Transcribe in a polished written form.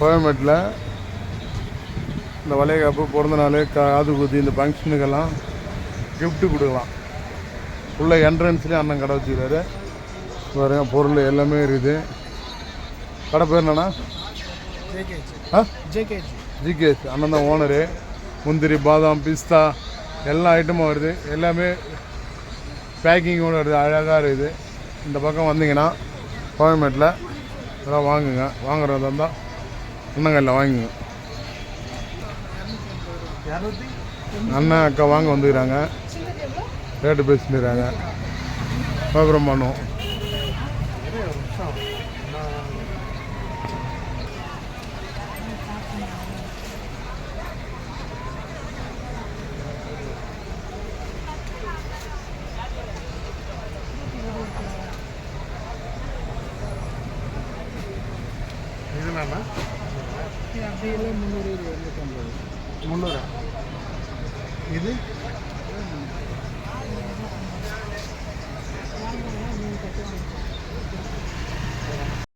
கோயம்பேட்டில் இந்த வளைகாப்பு, பிறந்த நாள், காது குதி, இந்த ஃபங்க்ஷனுக்கெல்லாம் கிஃப்ட்டு கொடுக்கலாம். உள்ள என்ட்ரன்ஸ்லேயே அண்ணன் கடை வச்சுக்கிறாரு. பாருங்க, பொருள் எல்லாமே இருக்குது. கடை பேர் என்னண்ணா? ஜிகேஜ். அண்ணன் தான் ஓனரு. முந்திரி, பாதாம், பிஸ்தா எல்லா ஐட்டமும் வருது. எல்லாமே பேக்கிங்கோடு வருது. அழகாக இருக்குது. இந்த பக்கம் வந்தீங்கன்னா கோயம்பேட்டில் இதெல்லாம் வாங்குங்க. வாங்குறதா இருந்தால் அண்ணங்களில் வாங்குங்க. அண்ணன் அக்கா வாங்க வந்துக்கிறாங்க. ரேட்டு பேசிட்டுறாங்க. வியாபாரம் பண்ணுவோம். இது 300 இது